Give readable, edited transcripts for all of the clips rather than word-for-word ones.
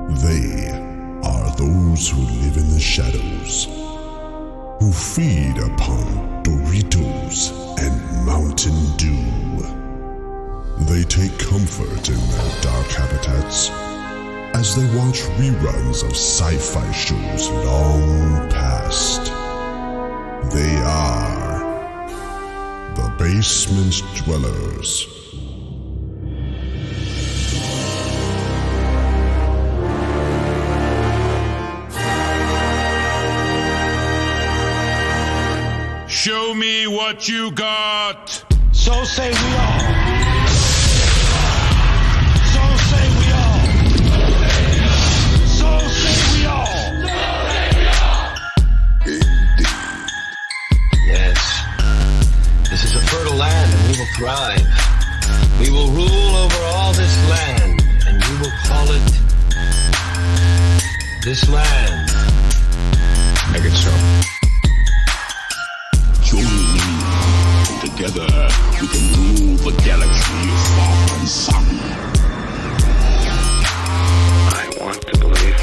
They are those who live in the shadows, who feed upon Doritos and Mountain Dew. They take comfort in their dark habitats as they watch reruns of sci-fi shows long past. They are the Basement Dwellers. Show me what you got! So say we all. So say we all. So say we all. Yes. This is a fertile land and we will thrive. We will rule over all this land and we will call it this land. Make it so. Join me. Together, we can rule the galaxy far and sun. I want to believe.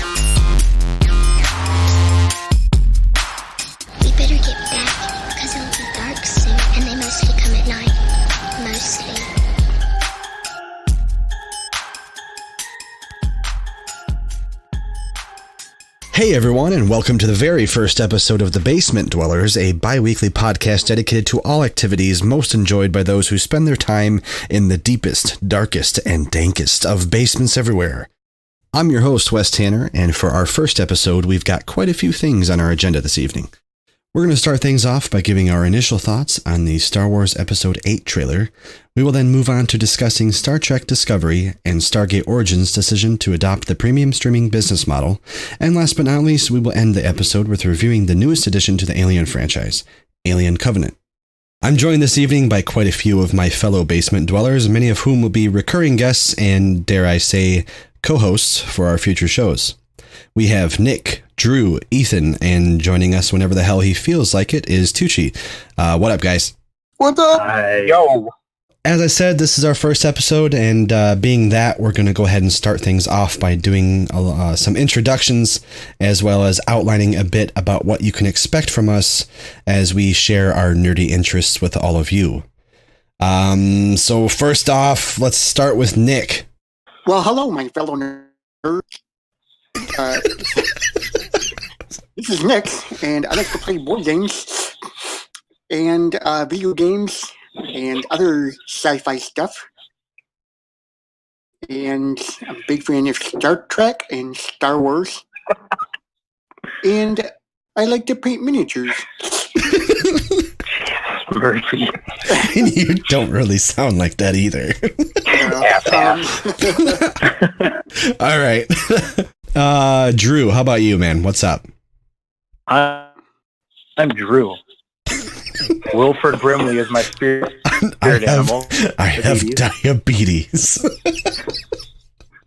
We better get back, because it'll be dark soon, and they mostly come at night. Mostly. Hey everyone, and welcome to the very first episode of The Basement Dwellers, a bi-weekly podcast dedicated to all activities most enjoyed by those who spend their time in the deepest, darkest, and dankest of basements everywhere. I'm your host, Wes Tanner, and for our first episode, we've got quite a few things on our agenda this evening. We're going to start things off by giving our initial thoughts on the Star Wars Episode 8 trailer. We will then move on to discussing Star Trek Discovery and Stargate Origin's decision to adopt the premium streaming business model. And last but not least, we will end the episode with reviewing the newest addition to the Alien franchise, Alien Covenant. I'm joined this evening by quite a few of my fellow basement dwellers, many of whom will be recurring guests and, dare I say, co-hosts for our future shows. We have Nick, Drew, Ethan, and joining us whenever the hell he feels like it is Tucci. What up, guys? What's up? Yo! As I said, this is our first episode, and being that, we're going to go ahead and start things off by doing some introductions, as well as outlining a bit about what you can expect from us as we share our nerdy interests with all of you. So first off, let's start with Nick. Well, hello, my fellow nerds. This is Nick, and I like to play board games and video games and other sci-fi stuff. And I'm a big fan of Star Trek and Star Wars. And I like to paint miniatures. Mercy. You don't really sound like that either. All right. Drew, how about you, man? What's up? I'm Drew. Wilford Brimley is my spirit animal. I have diabetes.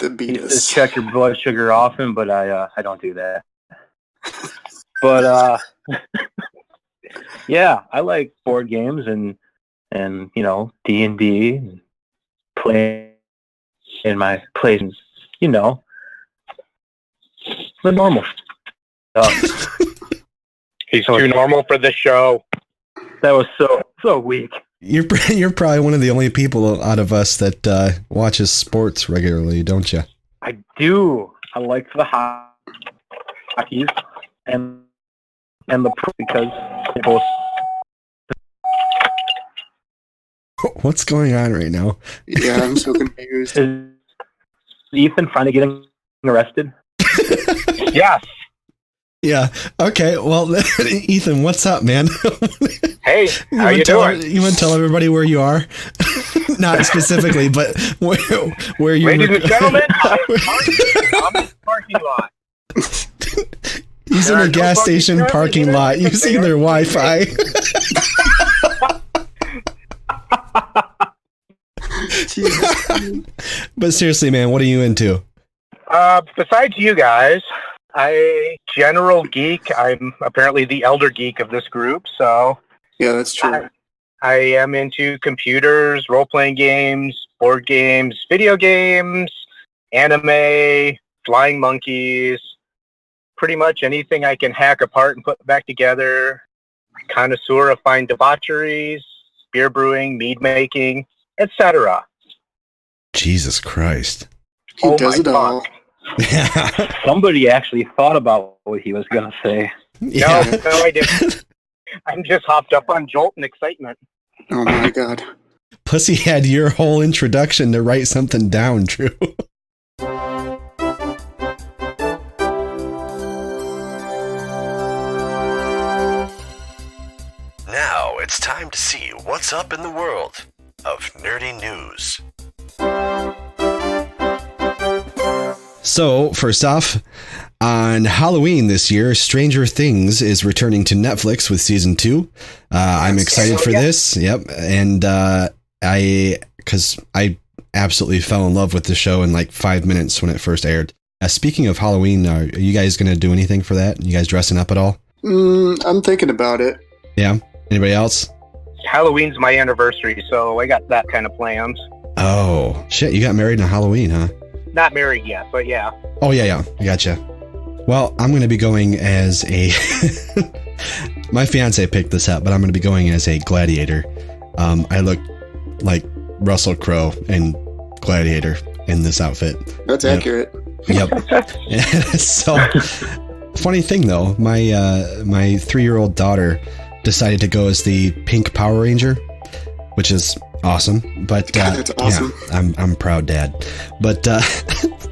Just check your blood sugar often, but I don't do that. But yeah, I like board games and you know, D&D and play in my place, you know, the normal stuff. He's too normal for this show. That was so weak. You're probably one of the only people out of us that watches sports regularly, don't you? I do. I like the hockey and the because they both. What's going on right now? Yeah, I'm so confused. Is Ethan finally getting arrested? Yes. Yeah. Okay. Well, Ethan, what's up, man? Hey, how you doing? You want to tell everybody where you are? Not specifically, but where you. Ladies and gentlemen, I'm in the parking lot. He's in a gas station parking lot using their Wi-Fi. But seriously, man, what are you into? Besides you guys, general geek. I'm apparently the elder geek of this group, so Yeah, that's true. I am into computers, role-playing games, board games, video games, anime, flying monkeys, pretty much anything I can hack apart and put back together. Connoisseur of fine debaucheries, beer brewing, mead making, etc. Jesus Christ. He does it all. Yeah. Somebody actually thought about what he was going to say. Yeah. No, I didn't. I'm just hopped up on jolt and excitement. Oh my god. Pussy had your whole introduction to write something down, Drew. Now it's time to see what's up in the world of nerdy news. So, first off, on Halloween this year, Stranger Things is returning to Netflix with season 2. I'm excited for this. Yep. And because I absolutely fell in love with the show in like 5 minutes when it first aired. Speaking of Halloween, are you guys going to do anything for that? You guys dressing up at all? I'm thinking about it. Yeah. Anybody else? Halloween's my anniversary, so I got that kind of plans. Oh, shit. You got married on Halloween, huh? Not married yet, but yeah. Oh, yeah. I gotcha. Well, I'm going to be going as a... My fiance picked this up, but I'm going to be going as a gladiator. I look like Russell Crowe in Gladiator in this outfit. That's accurate. Yep. So, funny thing though, my 3-year-old daughter decided to go as the Pink Power Ranger, which is awesome. But that's awesome. Yeah, I'm a proud dad. But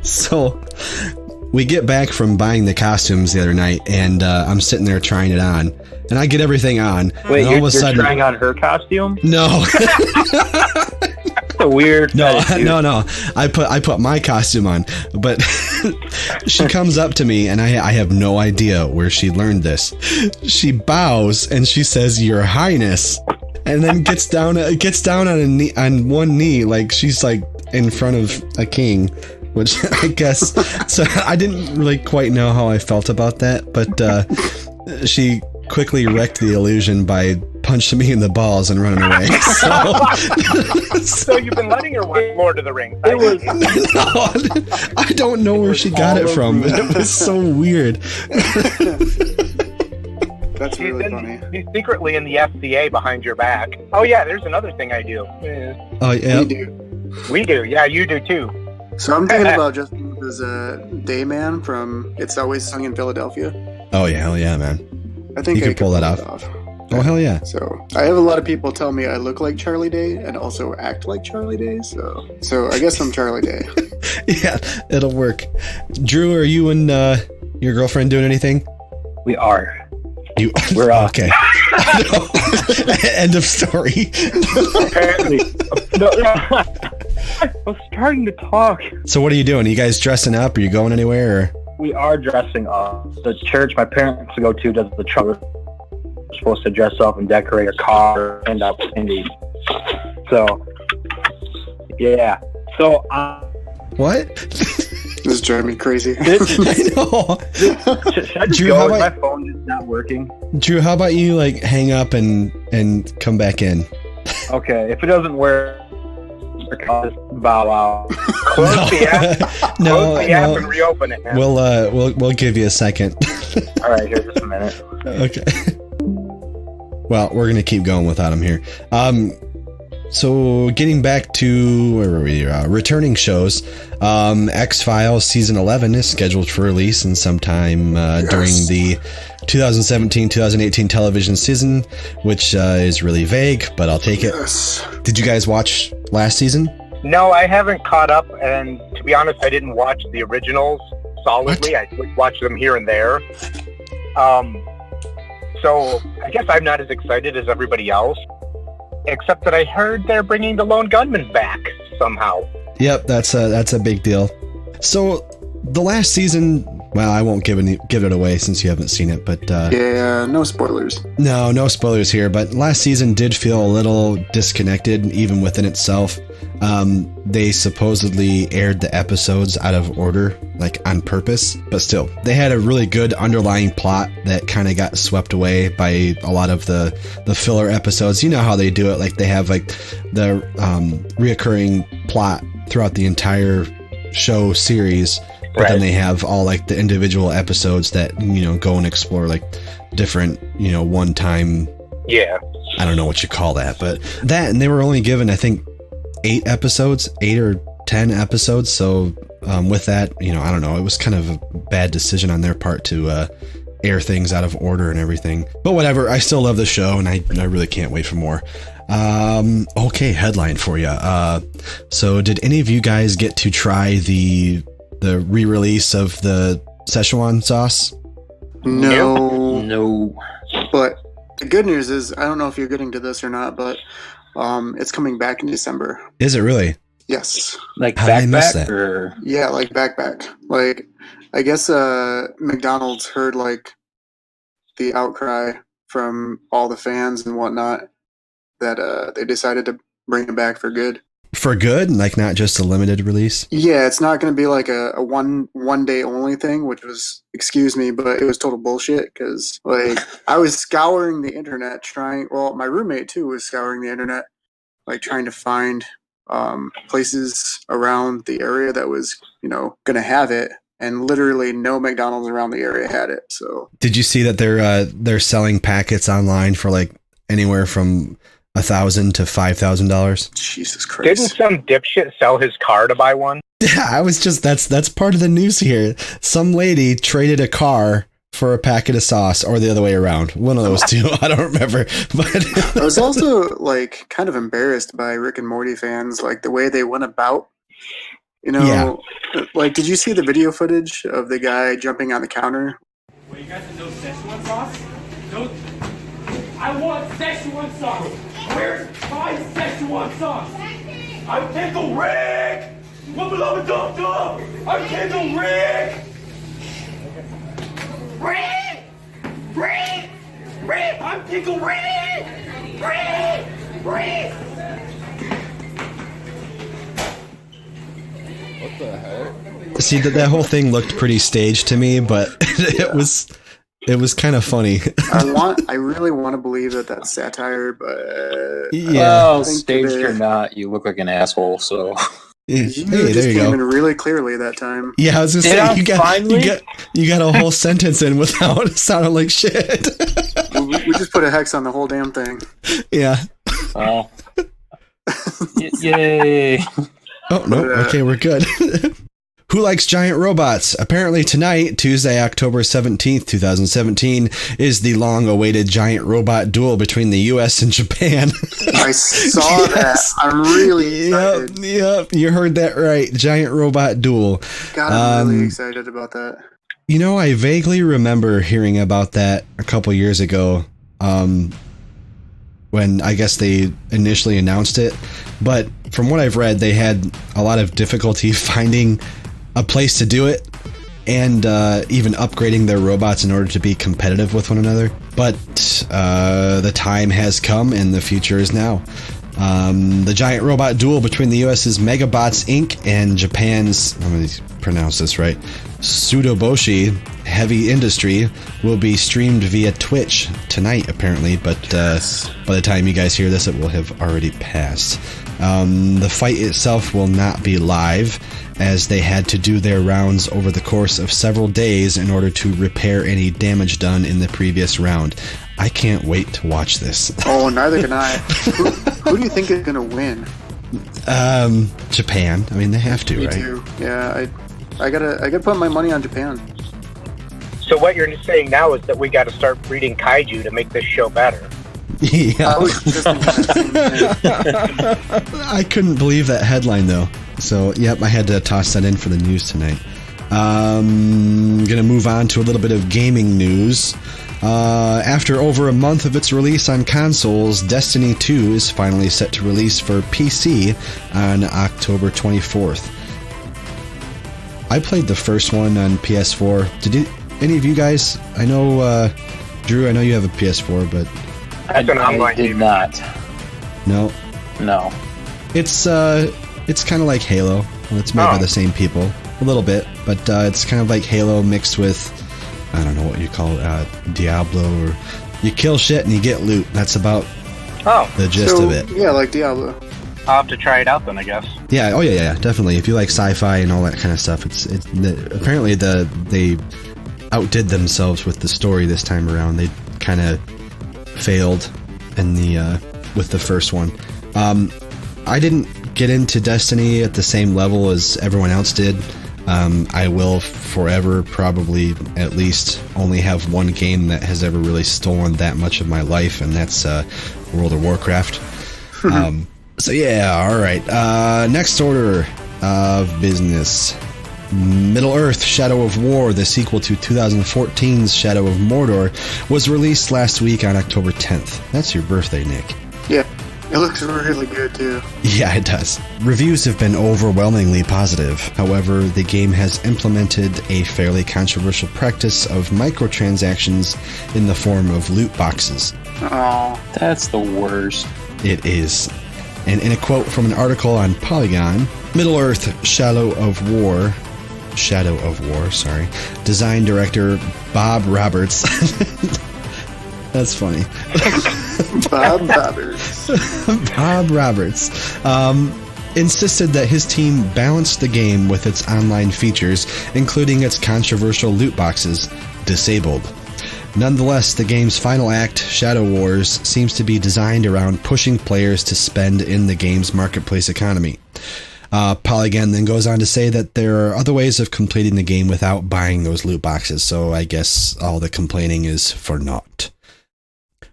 so we get back from buying the costumes the other night, and I'm sitting there trying it on, and I get everything on. Wait, and all you're, of a sudden, trying on her costume? No. That's a weird. No. No. I put my costume on, but she comes up to me, and I have no idea where she learned this. She bows and she says, "Your Highness," and then gets down on one knee, like she's like in front of a king. Which I guess, so I didn't really quite know how I felt about that, but she quickly wrecked the illusion by punching me in the balls and running away. So you've been letting her watch Lord of the Rings. No, I don't know where she got it from. It was so weird. That's really funny. He's secretly in the FCA behind your back. Oh yeah, there's another thing I do. Oh yeah, we do. Yeah, you do too. So I'm thinking about just as a Dayman from It's Always Sunny in Philadelphia. Oh yeah, hell yeah, man. I think you I could pull that off. Oh hell yeah. So I have a lot of people tell me I look like Charlie Day and also act like Charlie Day. So I guess I'm Charlie Day. Yeah, it'll work. Drew, are you and your girlfriend doing anything? We are. We're okay. End of story. Apparently. I was starting to talk. So what are you doing? Are you guys dressing up? Are you going anywhere? Or? We are dressing up. The church my parents go to does the trouble. We're supposed to dress up and decorate a car and up Indy. So, yeah. So, what? This is driving me crazy. I know. Drew, how about, my phone is not working. Drew, how about you like hang up and come back in? Okay, if it doesn't work, bow out. Close the app. Close the app and reopen it. Man. We'll give you a second. All right, here, just a minute. Okay. Well, we're gonna keep going without him here. So getting back to where were we? Returning shows. X-Files season 11 is scheduled for release in sometime during the 2017-2018 television season, which is really vague, but I'll take it. Did you guys watch last season? No, I haven't caught up, and to be honest, I didn't watch the originals solidly. What? I watched them here and there. So I guess I'm not as excited as everybody else, except that I heard they're bringing the Lone Gunman back somehow. Yep, that's a big deal. So the last season, well, I won't give it away since you haven't seen it, but yeah, no spoilers. No spoilers here. But last season did feel a little disconnected, even within itself. They supposedly aired the episodes out of order, like on purpose, but still, they had a really good underlying plot that kind of got swept away by a lot of the filler episodes. You know how they do it, like they have like the reoccurring plot throughout the entire show series, But then they have all like the individual episodes that, go and explore like different, one-time. Yeah. I don't know what you call that, but that, and they were only given, I think, 8 or 10 episodes. So with that, I don't know. It was kind of a bad decision on their part to air things out of order and everything. But whatever. I still love the show, and I really can't wait for more. Okay, headline for you. So did any of you guys get to try the re-release of the Szechuan sauce? No. But the good news is, I don't know if you're getting to this or not, but it's coming back in December. Is it really? Yes. Like How did I miss back that? or Yeah, like back. Like, I guess McDonald's heard like the outcry from all the fans and whatnot that they decided to bring it back for good. For good? Like not just a limited release? Yeah, it's not going to be like a one day only thing, which was, excuse me, but it was total bullshit because like I was scouring the internet my roommate too was scouring the internet, like trying to find places around the area that was, going to have it, and literally no McDonald's around the area had it. So did you see that they're selling packets online for like anywhere from $1,000 to $5,000? Jesus Christ! Didn't some dipshit sell his car to buy one? Yeah, that's part of the news here. Some lady traded a car for a packet of sauce, or the other way around. One of those two. I don't remember. But I was also like kind of embarrassed by Rick and Morty fans, like the way they went about. Like, did you see the video footage of the guy jumping on the counter? Well, you guys have no Szechuan sauce? No. I want Szechuan sauce. Where's my Szechuan sauce? I'm Pickle Rick. What beloved dum dum? I'm Pickle Rick. Rick. I'm Pickle Rick. Rick. what the heck? see that whole thing looked pretty staged to me, but it was kind of funny. I really want to believe that that's satire, but Well, staged or not, you look like an asshole. So Yeah. you Hey, just there you came go. in really clearly that time. Yeah, I was gonna Did say I you got a whole sentence in without sounding like shit. We just put a hex on the whole damn thing. Yeah. well, yay! Oh no. Okay, we're good. Who likes giant robots? Apparently tonight, Tuesday, October 17th, 2017, is the long-awaited giant robot duel between the U.S. and Japan. I saw that. I'm really excited. Yep, you heard that right. Giant robot duel. God, I'm really excited about that. I vaguely remember hearing about that a couple years ago, when I guess they initially announced it. But from what I've read, they had a lot of difficulty finding a place to do it, and even upgrading their robots in order to be competitive with one another. But the time has come, and the future is now. The giant robot duel between the US's Megabots Inc. and Japan's, I'm going to pronounce this right, Sudoboshi Heavy Industry will be streamed via Twitch tonight, apparently, but by the time you guys hear this, it will have already passed. The fight itself will not be live, as they had to do their rounds over the course of several days in order to repair any damage done in the previous round. I can't wait to watch this. Oh, neither can I. Who do you think is going to win? Japan. I mean, they have to, Me right? too. Yeah, I gotta put my money on Japan. So what you're saying now is that we got to start breeding kaiju to make this show better. Yeah. I was just thinking that same thing. I couldn't believe that headline, though. So, yep, I had to toss that in for the news tonight. Gonna move on to a little bit of gaming news. After over a month of its release on consoles, Destiny 2 is finally set to release for PC on October 24th. I played the first one on PS4. Did any of you guys? I know, Drew, I know you have a PS4, but... I did not. No? No. It's kind of like Halo. Well, it's made by the same people. A little bit, but it's kind of like Halo mixed with, I don't know what you call it, Diablo, or you kill shit and you get loot. That's about the gist of it. Yeah, like Diablo. I'll have to try it out then, I guess. Yeah. Oh yeah, definitely. If you like sci-fi and all that kind of stuff, apparently they outdid themselves with the story this time around. They kind of failed in the with the first one. I didn't get into Destiny at the same level as everyone else did. I will forever probably at least only have one game that has ever really stolen that much of my life, and that's World of Warcraft. So yeah, all right. Next order of business. Middle-earth: Shadow of War, the sequel to 2014's Shadow of Mordor, was released last week on October 10th. That's your birthday, Nick. Yeah, it looks really good too. Yeah, it does. Reviews have been overwhelmingly positive. However, the game has implemented a fairly controversial practice of microtransactions in the form of loot boxes. Oh, that's the worst. It is. And in a quote from an article on Polygon, Middle-earth: Shadow of War, design director Bob Roberts. That's funny. Bob Roberts. Bob Roberts insisted that his team balanced the game with its online features, including its controversial loot boxes, disabled. Nonetheless, the game's final act, Shadow Wars, seems to be designed around pushing players to spend in the game's marketplace economy. Polygon then goes on to say that there are other ways of completing the game without buying those loot boxes, so I guess all the complaining is for naught.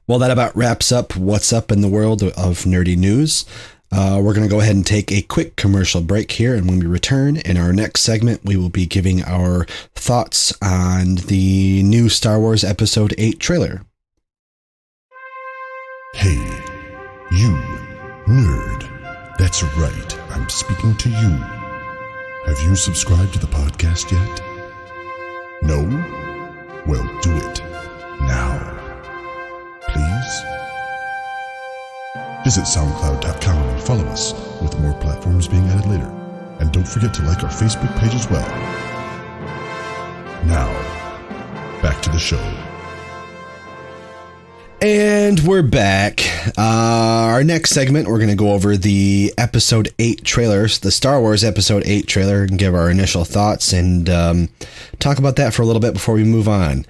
Well, that about wraps up what's up in the world of nerdy news. We're going to go ahead and take a quick commercial break here, and when we return in our next segment, we will be giving our thoughts on the new Star Wars Episode 8 trailer. Hey, you, nerd. That's right, I'm speaking to you. Have you subscribed to the podcast yet? No? Well, do it now. Please? Visit SoundCloud.com and follow us, with more platforms being added later. And don't forget to like our Facebook page as well. Now, back to the show. And we're back. Our next segment, we're going to go over the Episode 8 trailers, the Star Wars Episode 8 trailer, and give our initial thoughts and talk about that for a little bit before we move on.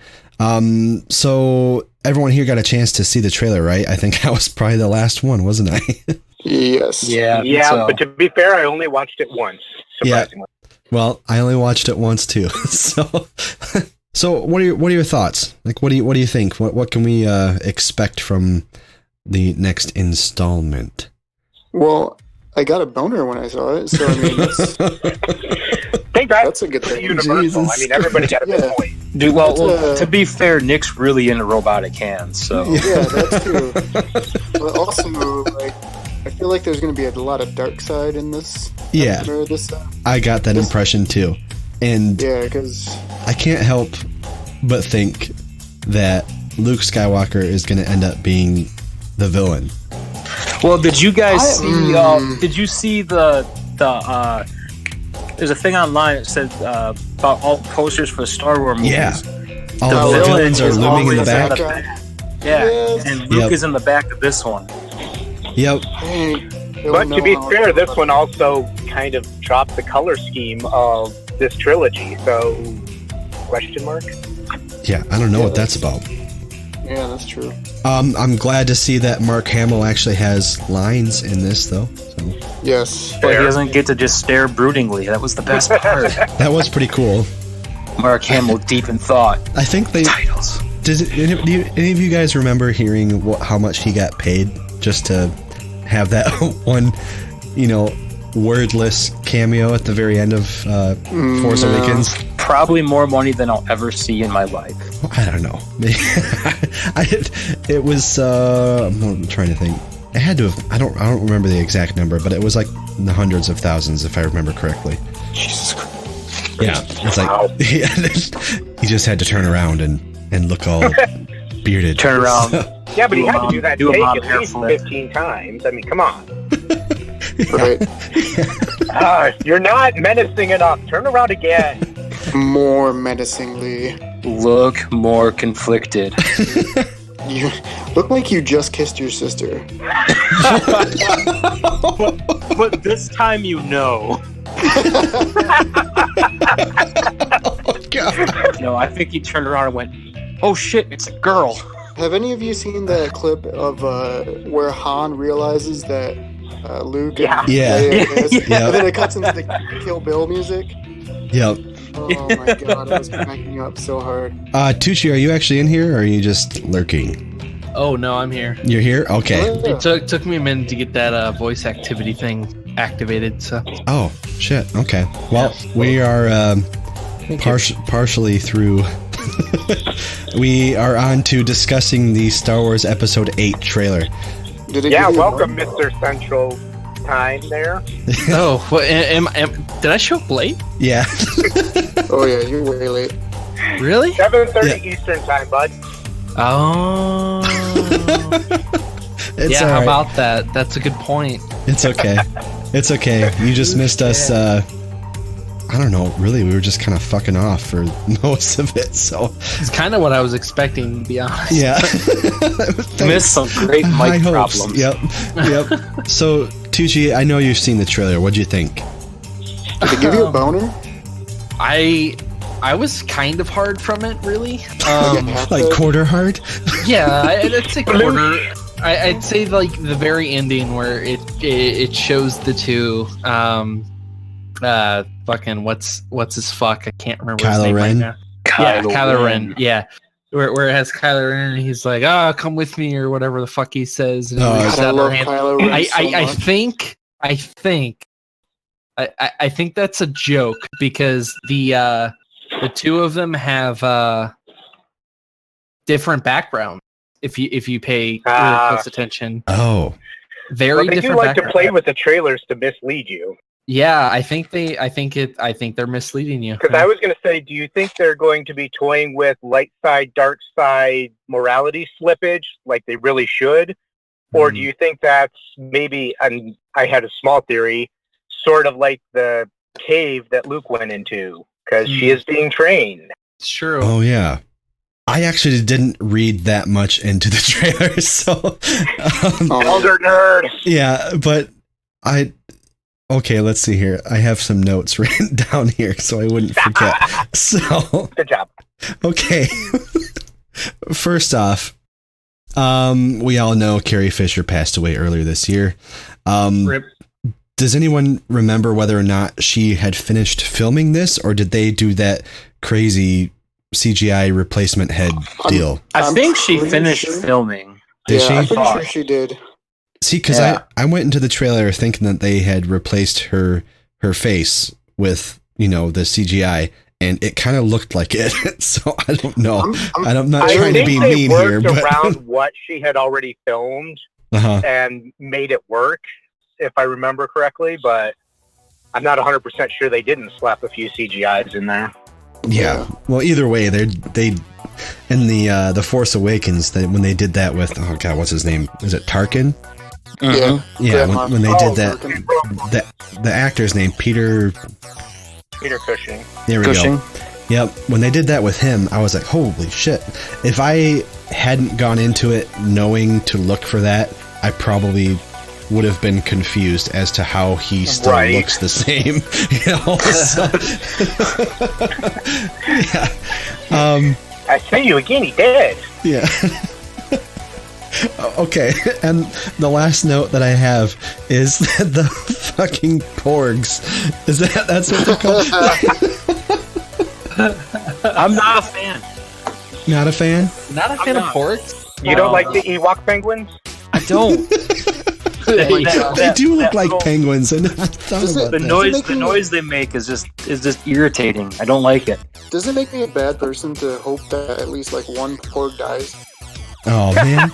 So everyone here got a chance to see the trailer, right? I think I was probably the last one, wasn't I? Yes. Yeah, so. But to be fair, I only watched it once, surprisingly. Yeah. Well, I only watched it once too. So what are your thoughts? Like, what do you think? What can we expect from the next installment? Well, I got a boner when I saw it, so I mean, that's a good thing. Universal. Jesus. I mean, everybody got a good point. Dude, well, to be fair, Nick's really into robotic hands, so. Yeah, that's true. But also, like, I feel like there's going to be a lot of dark side in this. Yeah. I got that impression too. And yeah, because I can't help but think that Luke Skywalker is going to end up being the villain. Well, did you guys see? Did you see the? There's a thing online that said about all posters for the Star Wars movies. Yeah, all the villains are looming in the back. Yeah, and Luke is in the back of this one. Yep. But to be fair, this one also kind of dropped the color scheme of this trilogy, so question mark? Yeah, I don't know what that's about. Yeah, that's true. I'm glad to see that Mark Hamill actually has lines in this, though. So. Yes. But he doesn't get to just stare broodingly. That was the best part. That was pretty cool. Mark Hamill deep in thought. I think they... Titles. Do any of you guys remember hearing how much he got paid just to have that one, wordless cameo at the very end of Force Awakens? Probably more money than I'll ever see in my life. I don't know. It was. I'm trying to think. It had to have. I don't remember the exact number, but it was like in the hundreds of thousands, if I remember correctly. Jesus Christ. Yeah, it's like he just had to turn around and look all bearded. Turn around. Yeah, but he had to do that take at least 15 times. I mean, come on. Right. You're not menacing enough. Turn around again. More menacingly. Look more conflicted. You look like you just kissed your sister. But this time you know. Oh, God. No, I think he turned around and went, "Oh shit, it's a girl." Have any of you seen that clip of where Han realizes that Luke and Leia is? Yeah. And then it cuts into the Kill Bill music? Yep. Oh my god, I was cracking up so hard. Tucci, are you actually in here, or are you just lurking? Oh no, I'm here. You're here? Okay. It took me a minute to get that voice activity thing activated. So. Oh shit. Okay. Well, we are partially through. We are on to discussing the Star Wars Episode 8 trailer. Yeah, welcome, Mr. Central Time there. Oh, what, did I show up late? Yeah. Oh yeah, you're way late. Really? 7:30 Eastern Time, bud. Oh. It's yeah, how right. about that? That's a good point. It's okay. It's okay. You just missed us. I don't know. Really, we were just kind of fucking off for most of it. So it's kind of what I was expecting, to be honest. Yeah. Missed some great mic problems. Yep. So, Tucci, I know you've seen the trailer. What'd you think? Did they give you a boner? I was kind of hard from it, really. Like quarter hard? Yeah, I'd say quarter. I'd say like the very ending where it shows the two. Fucking what's his fuck? I can't remember his name right now. Kylo Ren. Yeah. Where it has Kylo Ren and he's like, come with me or whatever the fuck he says. And I love Kylo Ren I think that's a joke because the two of them have different backgrounds. If you pay really close attention. Oh. Very different. They do like to play with the trailers to mislead you. Yeah, I think they're misleading you. Because I was going to say, do you think they're going to be toying with light side, dark side morality slippage like they really should? Or do you think that's maybe, and I had a small theory, sort of like the cave that Luke went into? Because she is being trained. It's true. Oh, yeah. I actually didn't read that much into the trailer, so... Elder nerd! Yeah, but Okay, let's see here. I have some notes written down here so I wouldn't forget. So, good job. Okay. First off, we all know Carrie Fisher passed away earlier this year. Rip. Does anyone remember whether or not she had finished filming this, or did they do that crazy CGI replacement head deal? I think she finished filming. Did she? I'm pretty sure she did. See, because I went into the trailer thinking that they had replaced her face with, the CGI, and it kind of looked like it. So I don't know. I'm not trying to be mean here, but around what she had already filmed and made it work, if I remember correctly. But I'm not 100% sure they didn't slap a few CGIs in there. Yeah. Well, either way, they in the Force Awakens, when they did that with what's his name? Is it Tarkin? Yeah. Yeah. When they did that, the actor's name Peter Cushing. There we go. Yep. When they did that with him, I was like, holy shit! If I hadn't gone into it knowing to look for that, I probably would have been confused as to how he still looks the same. Yeah. I see you again. He did. Yeah. Okay, and the last note that I have is that the fucking porgs. That's what they're called? I'm not a fan. Not a fan? Not a fan of porgs? You don't like the Ewok penguins? I don't. They do look like penguins. I never thought about that. The noise they make is just irritating. I don't like it. Does it make me a bad person to hope that at least like one porg dies? Oh man.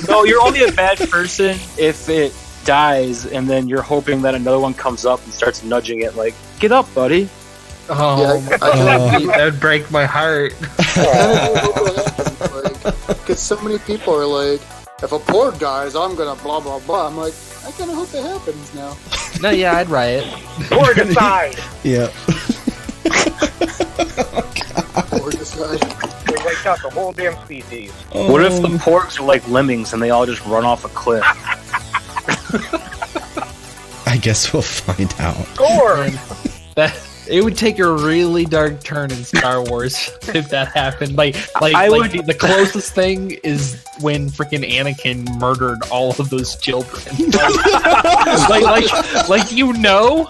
No, you're only a bad person if it dies and then you're hoping that another one comes up and starts nudging it like, get up, buddy. Oh, that would break my heart. Because so many people are like, if a porg dies, I'm gonna blah blah blah. I'm like, I kind of hope that happens now. No, yeah, I'd riot. Porg aside. Yeah. Porg aside. They wiped out the whole damn species. What if the porgs are like lemmings and they all just run off a cliff? I guess we'll find out. Score! It would take a really dark turn in Star Wars if that happened. The closest thing is when freaking Anakin murdered all of those children. you know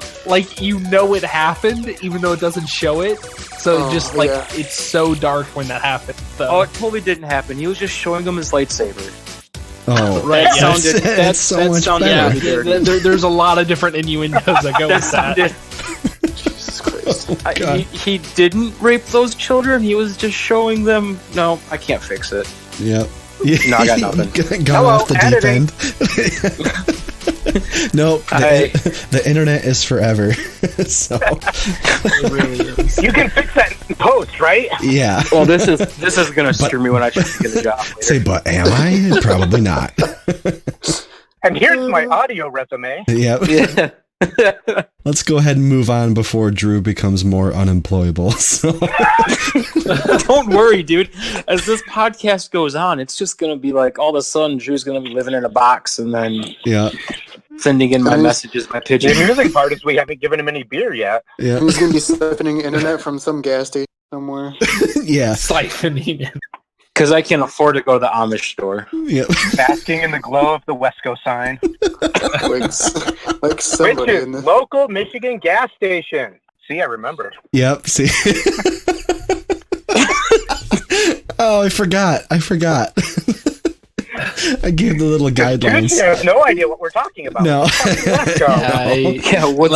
it happened, even though it doesn't show it. So it's so dark when that happened. So. Oh, it totally didn't happen. He was just showing them his lightsaber. Oh, right. That's so much better. Yeah, there's a lot of different innuendos that go with that. He didn't rape those children. He was just showing them. No, I can't fix it. Yep. No, I got nothing. Gone off the deep end. Nope. The internet is forever. So It really is. You can fix that in post, right? Yeah. Well, this is gonna screw me when I try to get a job later. Say, but am I? Probably not. And here's my audio resume. Yep. Yeah. Let's go ahead and move on before Drew becomes more unemployable. So. Don't worry, dude. As this podcast goes on, it's just gonna be like all of a sudden Drew's gonna be living in a box and then sending in my messages, my pigeon. The amusing part is we haven't given him any beer yet. Yeah. He's gonna be siphoning internet from some gas station somewhere. Yeah. Siphoning it. Because I can afford to go to the Amish store. Yep. Basking in the glow of the Wesco sign. like somebody Which is in this. local Michigan gas station. See, I remember. Yep. See. Oh, I forgot. I gave the little guidelines. Dude, has no idea what we're talking about. No. What's a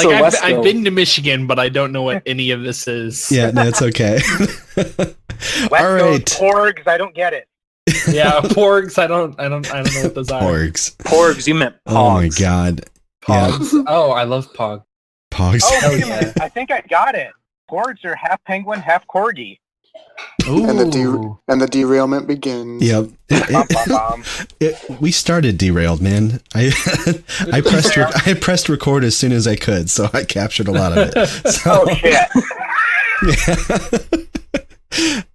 Wesco? I've been to Michigan, but I don't know what any of this is. Yeah, no, it's okay. Wesco, All right. Porgs, I don't get it. Yeah, porgs. I don't know what those are. Porgs. You meant pogs. Oh my god. Pogs. Yeah. Oh, I love pog. Pogs. Oh, wait a minute. I think I got it. Porgs are half penguin, half corgi. Ooh. And the derailment begins. Yep. We started derailed, man. I pressed record as soon as I could, so I captured a lot of it. So, oh shit.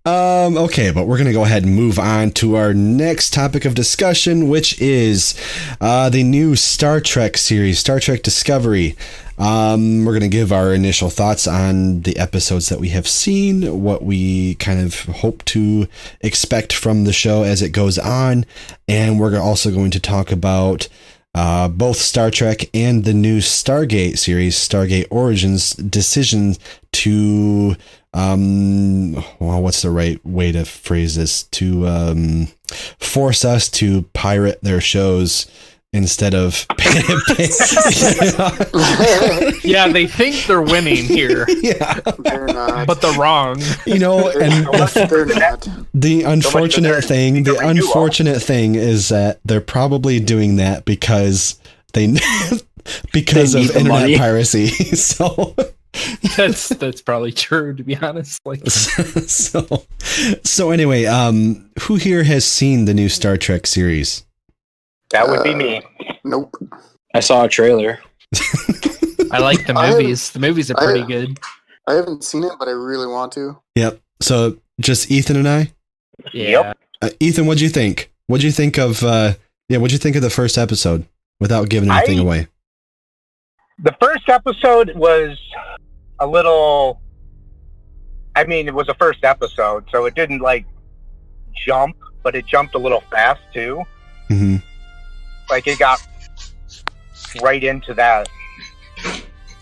Okay, but we're gonna go ahead and move on to our next topic of discussion, which is the new Star Trek series, Star Trek Discovery. We're going to give our initial thoughts on the episodes that we have seen, what we kind of hope to expect from the show as it goes on, and we're also going to talk about both Star Trek and the new Stargate series, Stargate Origins, decision to, what's the right way to phrase this, to force us to pirate their shows instead of yeah, they think they're winning here. Yeah, they're not. But they're wrong. You know, and the unfortunate thing is that they're probably doing that because they of internet money. Piracy. So that's probably true, to be honest. Like so anyway, who here has seen the new Star Trek series? That would be me. Nope. I saw a trailer. I like the movies. The movies are pretty good. I haven't seen it, but I really want to. Yep. So just Ethan and I? Yeah. Ethan, what'd you think? What'd you think of the first episode without giving anything away? The first episode was a little, I mean, it was a first episode, so it didn't like jump, but it jumped a little fast too. Mm-hmm. Like it got right into that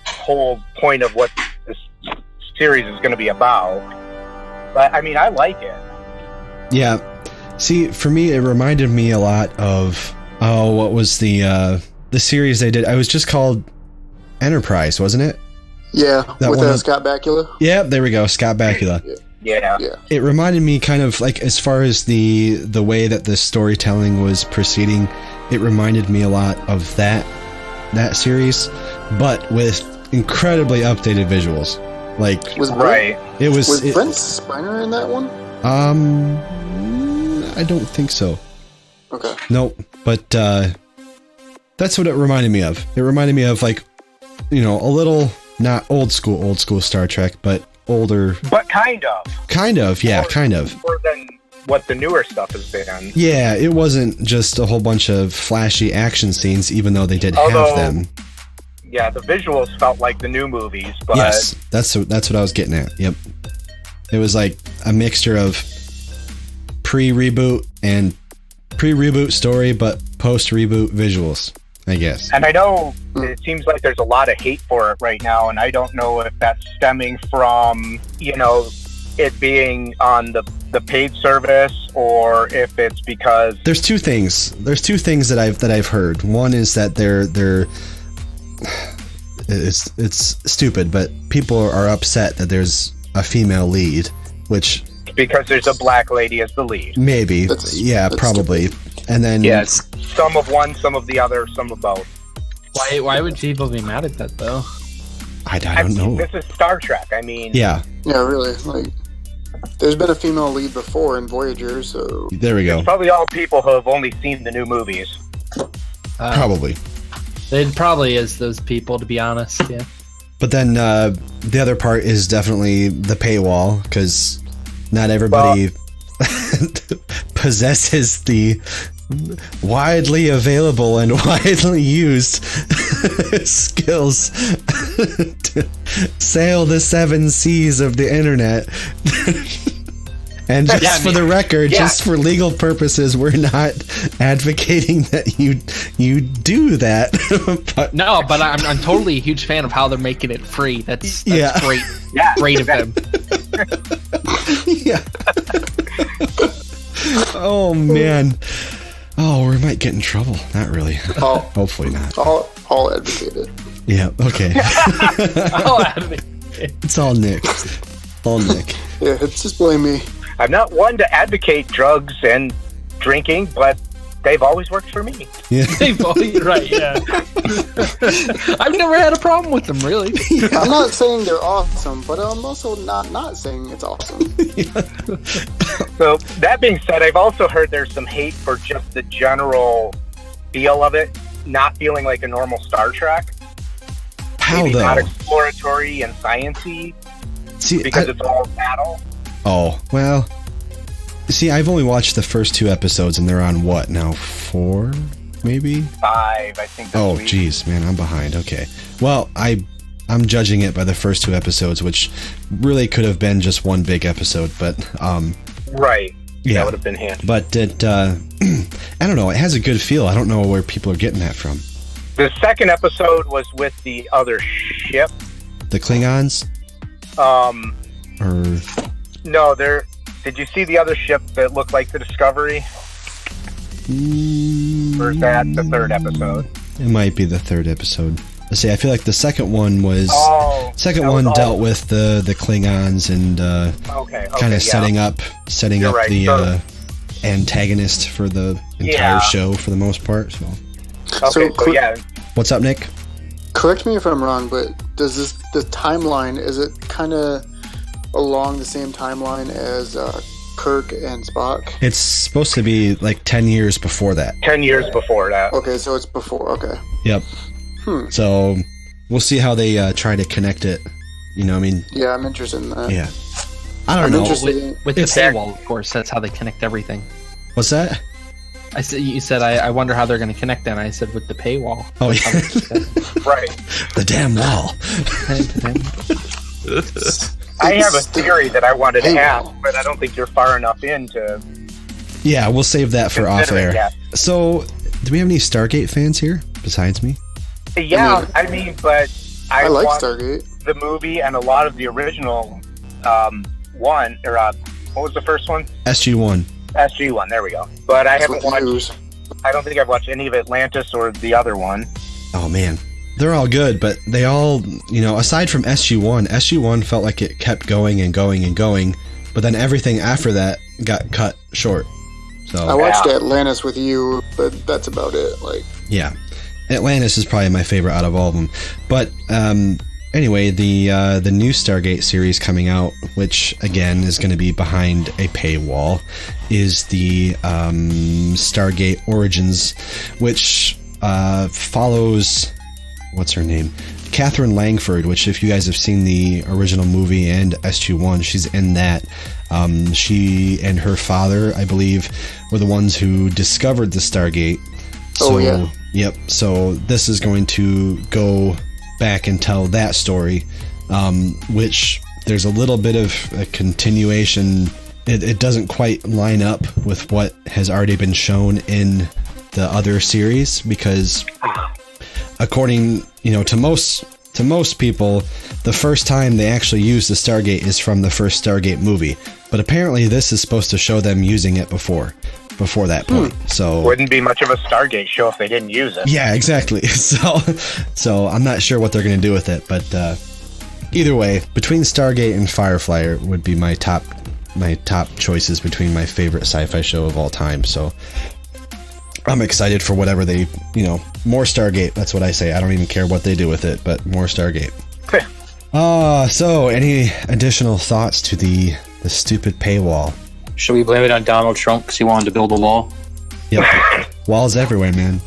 whole point of what this series is going to be about. But I mean, I like it. Yeah. See, for me, it reminded me a lot of what was the series they did? It was just called Enterprise, wasn't it? Yeah, that with Scott Bakula. Yeah, there we go, Scott Bakula. Yeah. It reminded me kind of like, as far as the way that the storytelling was proceeding, it reminded me a lot of that series, but with incredibly updated visuals. Like was Brent Spiner in that one? I don't think so. Okay. Nope. But that's what it reminded me of. It reminded me of, like, you know, a little, not old school Star Trek, but older. But kind of. Kind of, yeah, kind of. More than what the newer stuff has been. Yeah, it wasn't just a whole bunch of flashy action scenes, even though they did have them. Yeah, the visuals felt like the new movies, but Yes, that's what I was getting at. Yep. It was like a mixture of pre-reboot story, but post-reboot visuals, I guess. And I know it seems like there's a lot of hate for it right now, and I don't know if that's stemming from, it being on the paid service, or if it's because There's two things that I've heard. One is that it's stupid, but people are upset that there's a female lead, which because there's a black lady as the lead. Maybe. That's probably. Stupid. And then yes, some of one, some of the other, some of both. Why would people be mad at that though? I don't know. This is Star Trek. I mean, yeah, really. Like, there's been a female lead before in Voyager, so there we go. It's probably all people who have only seen the new movies. Probably. It probably is those people, to be honest. Yeah. But then the other part is definitely the paywall, because not everybody possesses the widely available and widely used skills to sail the 7 seas of the internet. And just for the record, just for legal purposes, we're not advocating that you do that. But, no, but I'm totally a huge fan of how they're making it free. That's great. Yeah, great of them. Yeah. Oh man. Oh, we might get in trouble. Not really. Hopefully not. I'll advocate it. Yeah. Okay. I'll advocate. It's all Nick. All Nick. Yeah, it's just blame me. I'm not one to advocate drugs and drinking, but they've always worked for me. Yeah. Right, yeah. I've never had a problem with them, really. I'm not saying they're awesome, but I'm also not saying it's awesome. So, that being said, I've also heard there's some hate for just the general feel of it, not feeling like a normal Star Trek. How, maybe though? not exploratory and science-y, because it's all battle. Oh, well. See, I've only watched the first 2 episodes, and they're on what now? 4, maybe? 5, I think. Oh, jeez, man, I'm behind. Okay. Well, I'm judging it by the first 2 episodes, which really could have been just one big episode, but right. Yeah, that would have been handy. But it, I don't know. It has a good feel. I don't know where people are getting that from. The second episode was with the other ship. The Klingons? Or no, did you see the other ship that looked like the Discovery? Or is that the third episode? It might be the third episode. Let's see. I feel like the second one was dealt with the Klingons and kind of setting up the antagonist for the entire show for the most part. So what's up, Nick? Correct me if I'm wrong, but does the timeline, is it kind of along the same timeline as Kirk and Spock? It's supposed to be like 10 years before that. 10 years before that. Okay, so it's before. Okay. Yep. So we'll see how they try to connect it. You know what I mean? Yeah, I'm interested in that. Yeah. I don't know. With the paywall, of course, that's how they connect everything. What's that? You said I wonder how they're going to connect that. And I said with the paywall. Oh yeah. Right. The damn wall. I have a theory that I wanted to ask, but I don't think you're far enough into. Yeah, we'll save that for off air. Yeah. So, do we have any Stargate fans here besides me? Yeah, I mean, but I like watched Stargate, the movie, and a lot of the original one, or what was the first one? SG-1. SG-1. There we go. But I haven't watched. I don't think I've watched any of Atlantis or the other one. Oh man, they're all good, but they all, aside from SG-1 felt like it kept going and going and going, but then everything after that got cut short. So I watched Atlantis with you, but that's about it. Like, yeah, Atlantis is probably my favorite out of all of them. But anyway, the new Stargate series coming out, which again is going to be behind a paywall, is the Stargate Origins, which follows, what's her name? Catherine Langford, which if you guys have seen the original movie and SG-1, she's in that. She and her father, I believe, were the ones who discovered the Stargate. So, yeah. Yep. So this is going to go back and tell that story, which there's a little bit of a continuation. It doesn't quite line up with what has already been shown in the other series, because according, to most people, the first time they actually use the Stargate is from the first Stargate movie. But apparently this is supposed to show them using it before that point. So wouldn't be much of a Stargate show if they didn't use it. Yeah, exactly. So I'm not sure what they're going to do with it, but either way, between Stargate and Firefly would be my top choices between my favorite sci-fi show of all time. So I'm excited for whatever they, more Stargate. That's what I say. I don't even care what they do with it, but more Stargate. So any additional thoughts to the stupid paywall? Should we blame it on Donald Trump because he wanted to build a wall? Yep. Walls everywhere, man.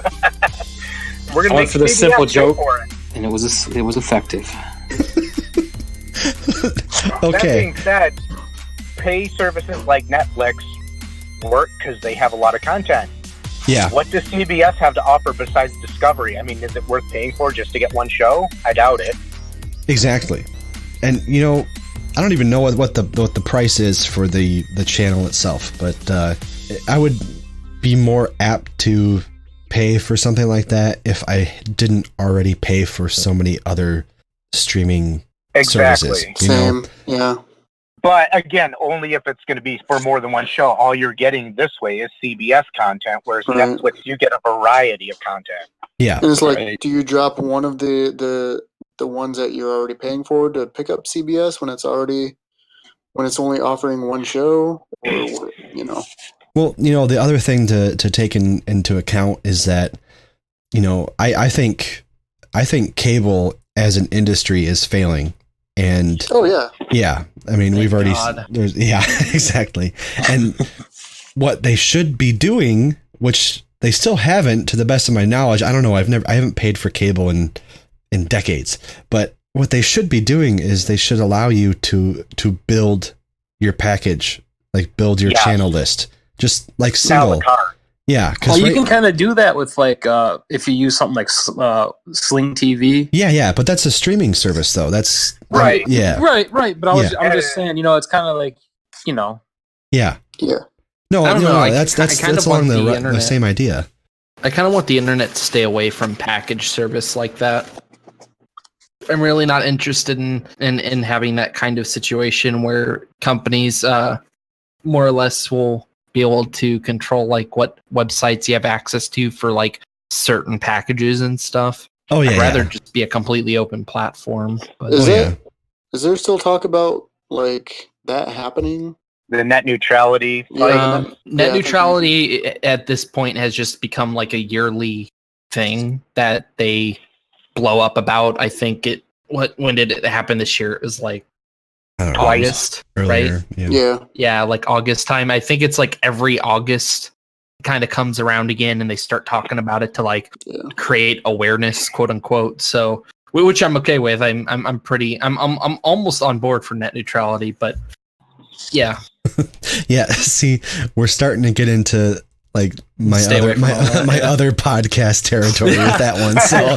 We're gonna make for the simple joke, for it. And it was effective. Okay. That being said, pay services like Netflix work because they have a lot of content. Yeah. What does CBS have to offer besides Discovery? I mean, is it worth paying for just to get one show? I doubt it. Exactly. And I don't even know what the price is for the channel itself, but I would be more apt to pay for something like that if I didn't already pay for so many other streaming services. Same. Yeah. But again, only if it's going to be for more than one show. All you're getting this way is CBS content, whereas Netflix, you get a variety of content. Yeah. And it's like, do you drop one of the ones that you're already paying for to pick up CBS when it's only offering one show, or Well, the other thing to take into account is that, I think cable as an industry is failing. And yeah, I mean, we've already, exactly. And what they should be doing, which they still haven't, to the best of my knowledge, I don't know, I haven't paid for cable in decades, but what they should be doing is they should allow you to build your package, like build your channel list, just like single. Yeah, because you can kind of do that with if you use something like Sling TV. Yeah, but that's a streaming service though. That's right. Yeah, right. But I'm just saying, it's kind of like, Yeah. No, that's along the same idea. I kind of want the internet to stay away from package service like that. I'm really not interested in having that kind of situation where companies more or less will be able to control like what websites you have access to for like certain packages and stuff. Oh yeah. I'd rather just be a completely open platform. But is there still talk about like that happening? The net neutrality. Net neutrality at this point has just become like a yearly thing that they blow up about. I think when did it happen this year? It was like August, earlier, right? Yeah, like August time. I think it's like every August kind of comes around again, and they start talking about it to like create awareness, quote unquote. So, which I'm okay with. I'm almost on board for net neutrality, but yeah. Yeah. See, we're starting to get into like my other podcast territory with that one. So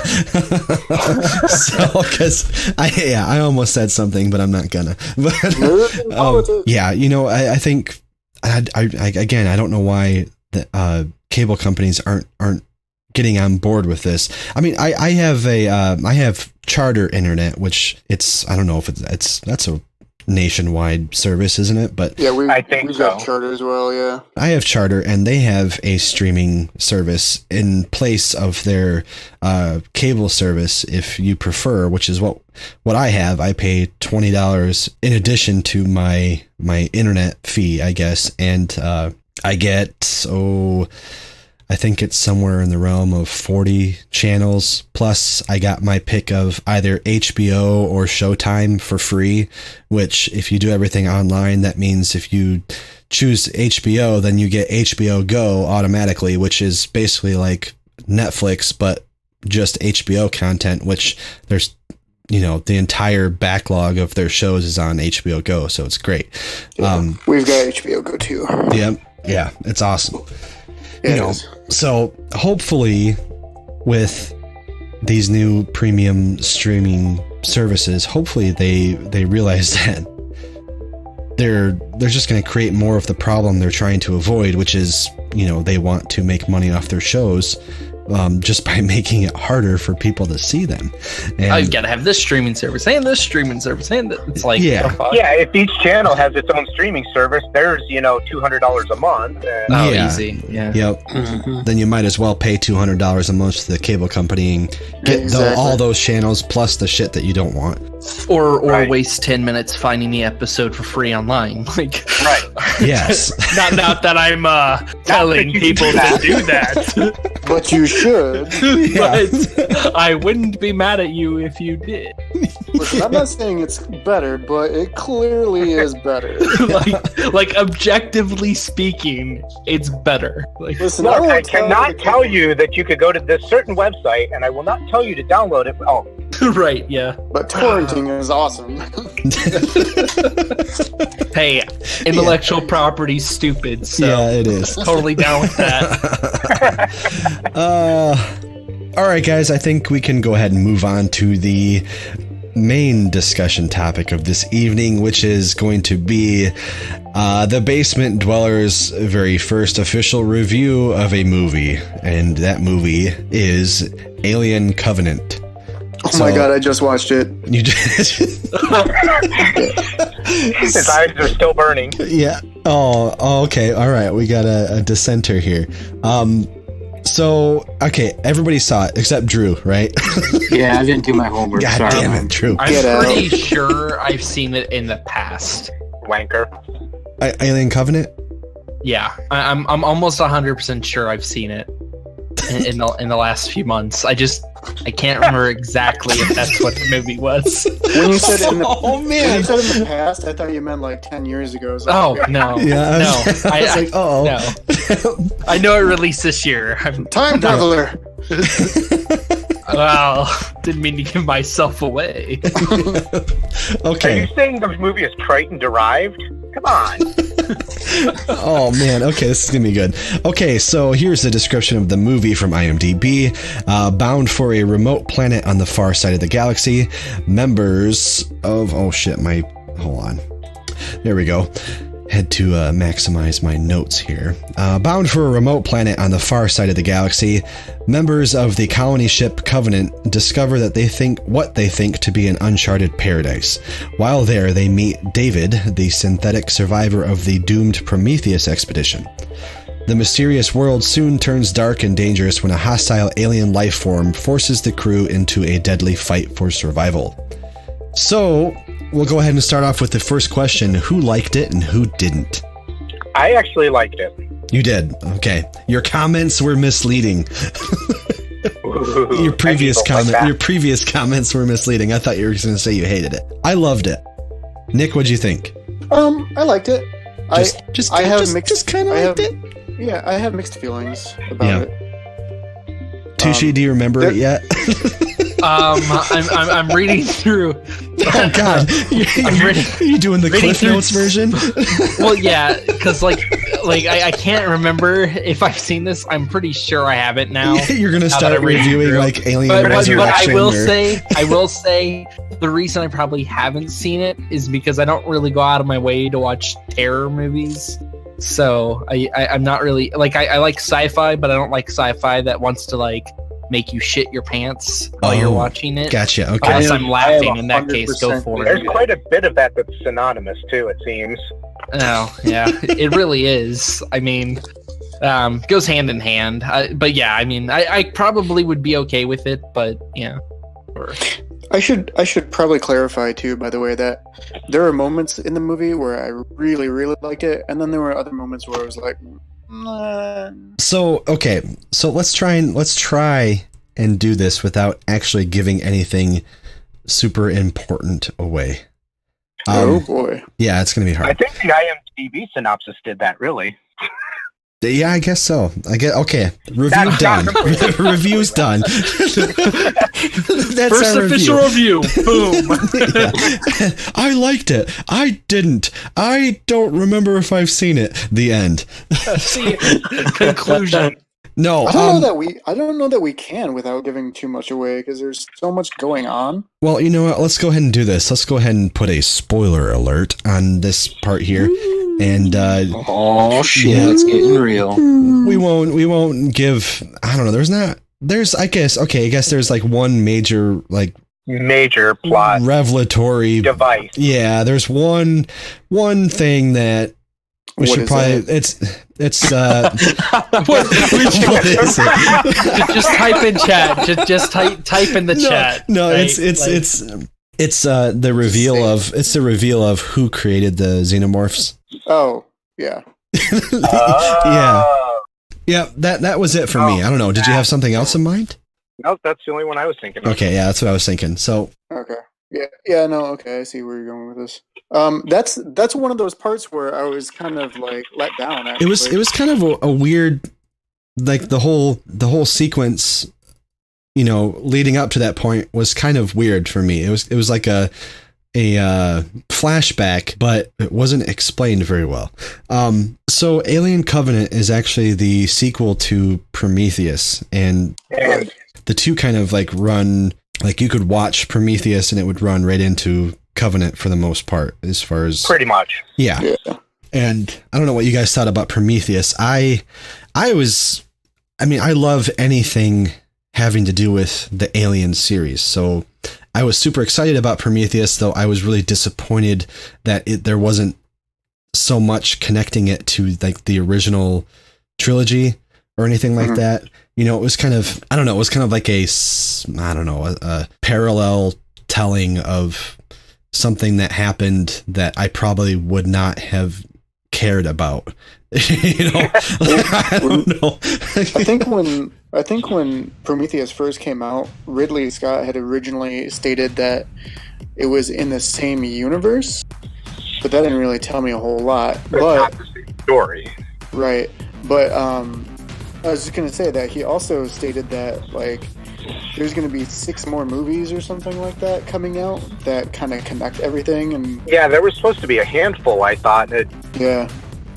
because I almost said something, but I'm not gonna. But I think I don't know why the cable companies aren't getting on board with this. I mean, I have Charter Internet, which I don't know if that's a nationwide service, isn't it? But yeah, we've got Charter as well. Yeah, I have Charter, and they have a streaming service in place of their cable service, if you prefer, which is what I have. I pay $20 in addition to my internet fee, I guess, and I get I think it's somewhere in the realm of 40 channels. Plus, I got my pick of either HBO or Showtime for free, which if you do everything online, that means if you choose HBO, then you get HBO Go automatically, which is basically like Netflix, but just HBO content, which there's, the entire backlog of their shows is on HBO Go. So it's great. Yeah, we've got HBO Go too. Yeah, it's awesome. So hopefully with these new premium streaming services, hopefully they realize that they're just going to create more of the problem they're trying to avoid, which is, they want to make money off their shows. Just by making it harder for people to see them. And you gotta have this streaming service and this streaming service, and it's like, if each channel has its own streaming service, there's $200 a month. Easy, yeah. Yep. Mm-hmm. Then you might as well pay $200 a month to the cable company and get all those channels plus the shit that you don't want, or waste 10 minutes finding the episode for free online. Like, yes. not that I'm telling people to do that. But you should. But I wouldn't be mad at you if you did. Listen, I'm not saying it's better, but it clearly is better. like objectively speaking, it's better. Like, listen, look, I cannot tell you that you could go to this certain website, and I will not tell you to download it. Oh, right, yeah. But torrenting is awesome. Hey, intellectual property's stupid. So yeah, it is. Totally down with that. All right, guys, I think we can go ahead and move on to the main discussion topic of this evening, which is going to be the Basement Dwellers' very first official review of a movie, and that movie is Alien Covenant. Oh my god, I just watched it. You just His eyes are still burning. Yeah. Oh, okay. All right. We got a dissenter here. So, okay, everybody saw it except Drew, right? Yeah, I didn't do my homework. God Sorry. damn it, Drew. I'm pretty sure I've seen it in the past. Wanker. Alien Covenant? Yeah, I'm almost 100% sure I've seen it in the last few months. I can't remember exactly if that's what the movie was. When you said in the man. When you said in the past, I thought you meant like 10 years ago. No. Yeah, No. I was like, oh. No. I know it released this year. Time traveler. Well, didn't mean to give myself away. Okay. Are you saying the movie is Triton derived? Come on. Oh man, okay, this is gonna be good. Okay, so here's the description of the movie from IMDb. Bound for a remote planet on the far side of the galaxy, members of... Oh shit, hold on. There we go. Had to maximize my notes here. Bound for a remote planet on the far side of the galaxy, members of the colony ship Covenant discover that they think to be an uncharted paradise. While there, they meet David, the synthetic survivor of the doomed Prometheus expedition. The mysterious world soon turns dark and dangerous when a hostile alien life form forces the crew into a deadly fight for survival. So, we'll go ahead and start off with the first question. Who liked it and who didn't? I actually liked it. You did? Okay. Your comments were misleading. Your previous comments were misleading. I thought you were going to say you hated it. I loved it. Nick, what'd you think? I liked it. I have mixed feelings about it. Tushy, do you remember it yet? I'm reading through. Oh God, are you doing the Cliff Notes version? Well, yeah, because like I can't remember if I've seen this. I'm pretty sure I haven't now. You're gonna start reviewing like Alien Resurrection. But I will say, the reason I probably haven't seen it is because I don't really go out of my way to watch terror movies. So I'm not really like I like sci-fi, but I don't like sci-fi that wants to like make you shit your pants while you're watching it. Gotcha. Okay. Unless I'm laughing, in that case, go for it. There's quite a bit of that that's synonymous too, it seems. Oh, yeah. It really is. I mean, goes hand in hand. But yeah, I mean, I probably would be okay with it, but yeah. I should probably clarify too, by the way, that there are moments in the movie where I really, really liked it, and then there were other moments where I was like, nah. So let's try and do this without actually giving anything super important away. Oh boy. Yeah, it's gonna be hard. I think the IMDb synopsis did that, really. Yeah, I guess so. Okay. Review done. Review's done. That's first official review. Boom. Yeah. I liked it. I didn't. I don't remember if I've seen it. The end. See, conclusion. No, I don't know that we can without giving too much away because there's so much going on. Well, you know what? Let's go ahead and do this. Let's go ahead and put a spoiler alert on this part here. And oh shit, it's getting real. We won't give. I don't know. I guess there's like one major plot revelatory device. Yeah, there's one thing that we should probably. It's what is it? Just type in chat. Just type in the chat. No, right? It's the reveal of who created the xenomorphs. Oh, yeah. Yeah, that was it for me. I don't know. Did you have something else in mind? No, that's the only one I was thinking of. Okay, yeah, that's what I was thinking. So okay, okay, I see where you're going with this. That's one of those parts where I was kind of like let down. Actually. It was kind of a weird, like the whole sequence, leading up to that point was kind of weird for me. It was like a flashback, but it wasn't explained very well. So Alien Covenant is actually the sequel to Prometheus, and the two kind of like run, like you could watch Prometheus and it would run right into Covenant for the most part, as far as pretty much. Yeah. And I don't know what you guys thought about Prometheus. I love anything having to do with the Alien series. So I was super excited about Prometheus, though I was really disappointed that there wasn't so much connecting it to like the original trilogy or anything like that. It was kind of, I don't know, it was kind of like a parallel telling of something that happened that I probably would not have cared about. I don't know. I think when Prometheus first came out, Ridley Scott had originally stated that it was in the same universe, but that didn't really tell me a whole lot. But not the same story, right? But I was just gonna say that he also stated that like there's gonna be 6 more movies or something like that coming out that kind of connect everything. And yeah, there was supposed to be a handful, I thought. Yeah.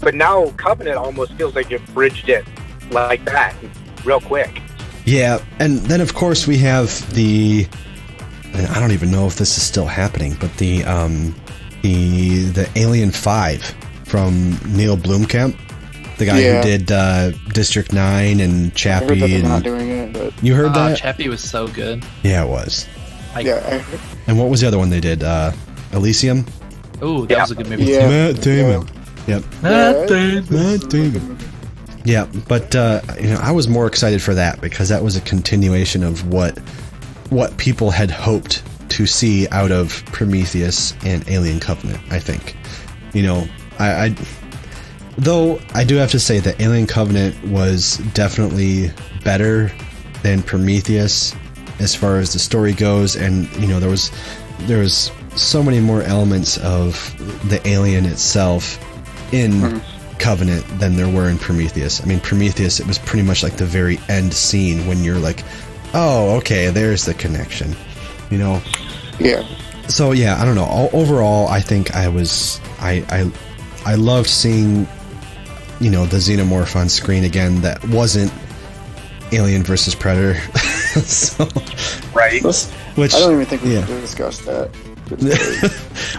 But now Covenant almost feels like it bridged it like that, real quick. Yeah, and then of course we have and I don't even know if this is still happening, but the Alien 5 from Neil Blomkamp, the guy who did District 9 and Chappie. I heard that they're not doing it, but you heard that? Chappie was so good. Yeah, it was. I heard. And what was the other one they did? Elysium? Oh, that was a good movie Yeah. too. Matt Damon. Yep. Matt Damon. Yeah, but I was more excited for that because that was a continuation of what people had hoped to see out of Prometheus and Alien Covenant, I think. Though I do have to say that Alien Covenant was definitely better than Prometheus as far as the story goes, and there was so many more elements of the alien itself in Covenant than there were in Prometheus. I mean, Prometheus, it was pretty much like the very end scene when you're like, oh, okay, there's the connection, Yeah. So yeah, I don't know. Overall, I think I loved seeing, the xenomorph on screen again. That wasn't Alien versus Predator. So, right. Which I don't even think we can discuss that.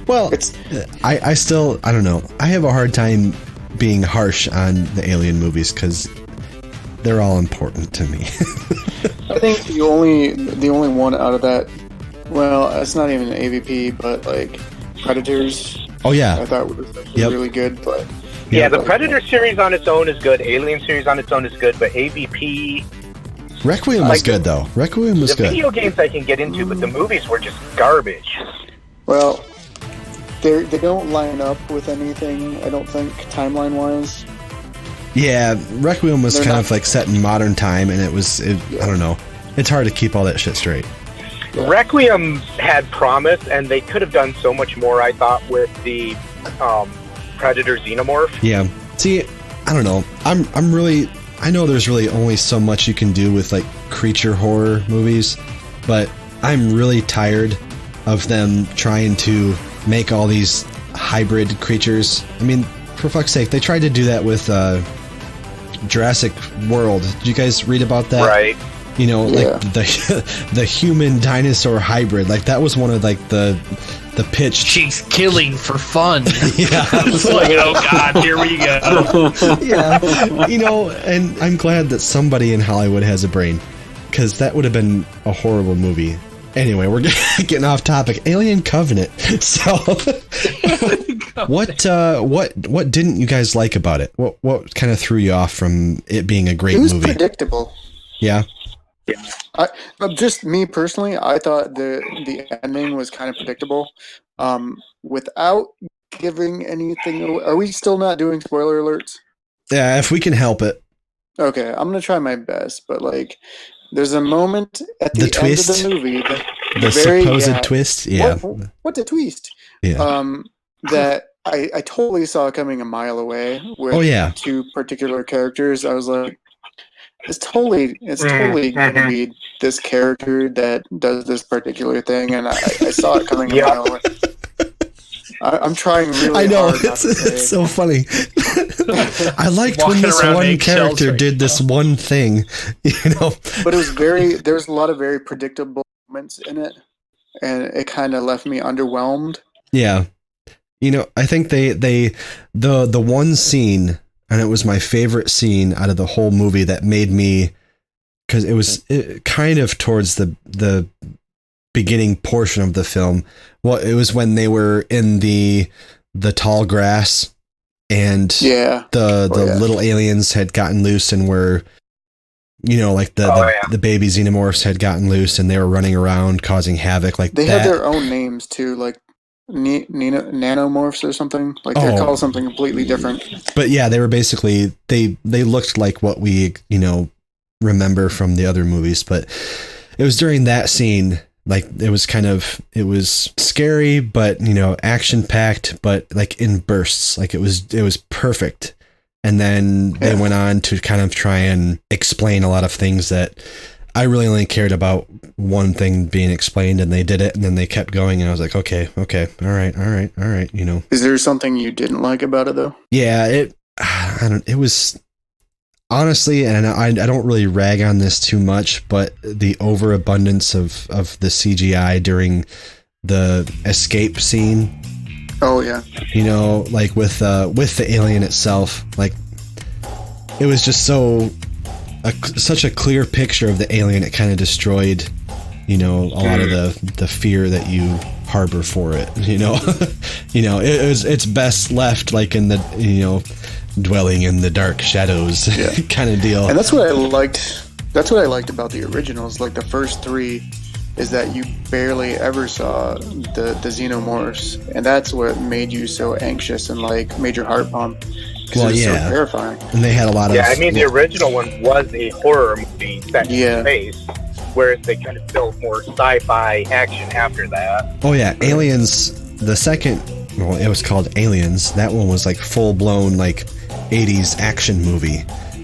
Well, I still, I don't know. I have a hard time being harsh on the Alien movies because they're all important to me. I think the only one out of that, well, it's not even an AVP, but like Predators. Oh yeah, I thought was really good, but yeah, the Predator series on its own is good. Alien series on its own is good, but AVP. Requiem was good though. Requiem was good. The video games I can get into, but the movies were just garbage. Well, they don't line up with anything, I don't think, timeline wise. Yeah, Requiem was kind of like set in modern time, and I don't know. It's hard to keep all that shit straight. Yeah. Requiem had promise, and they could have done so much more, I thought, with the Predator Xenomorph. Yeah. See, I don't know. I know there's really only so much you can do with like creature horror movies, but I'm really tired of them trying to make all these hybrid creatures. I mean, for fuck's sake, they tried to do that with Jurassic World. Did you guys read about that? Right. You know, like the human dinosaur hybrid. Like that was one of like the pitch. She's killing for fun. Yeah. It's like, oh god, here we go. Yeah. You know, and I'm glad that somebody in Hollywood has a brain, because that would have been a horrible movie. Anyway, we're getting off topic. Alien Covenant. So, what didn't you guys like about it? What kind of threw you off from it being a great movie? It was predictable. Yeah. Just me personally, I thought the ending was kind of predictable. Without giving anything away. Are we still not doing spoiler alerts? Yeah, if we can help it. Okay, I'm gonna try my best, but like, there's a moment at the end twist? of the movie, The supposed twist. Yeah. What the twist? Yeah. That I totally saw coming a mile away. With two particular characters. I was like, it's totally going to be this character that does this particular thing, and I saw it coming a mile away. I'm trying really I know, hard not to say. it's so funny. I liked when Walking this around one eggshells character right did this one thing, you know. But it was there's a lot of very predictable moments in it, and it kind of left me underwhelmed. Yeah. You know, I think the one scene, and it was my favorite scene out of the whole movie that made me, because it was kind of towards the beginning portion of the film. Well, it was when they were in the tall grass, and the little aliens had gotten loose and were, you know, like the baby xenomorphs had gotten loose and they were running around causing havoc. Like they had their own names too, like nanomorphs or something. Like they're called something completely different. But yeah, they were basically they looked like what we, you know, remember from the other movies. But it was during that scene. Like it was scary, but you know, action packed, but like in bursts. Like it was perfect. And then they went on to kind of try and explain a lot of things that I really only cared about one thing being explained, and they did it, and then they kept going, and I was like, okay, all right, you know. Is there something you didn't like about it though? Yeah, it was honestly, and I don't really rag on this too much, but the overabundance of the CGI during the escape scene. Oh yeah. You know, like with the alien itself, like it was just such a clear picture of the alien. It kind of destroyed, you know, a lot of the fear that you harbor for it. You know, you know, it's best left like in the, you know, dwelling in the dark shadows kind of deal. And that's what I liked. That's what I liked about the originals. Like the first three, is that you barely ever saw the xenomorphs, and that's what made you so anxious and like made your heart pump. Well, it was so terrifying. And they had a lot of. Yeah, I mean the original one was a horror movie set in space, whereas they kind of built more sci-fi action after that. Oh yeah, Aliens. The second, well, it was called Aliens. That one was like full blown like 80s action movie,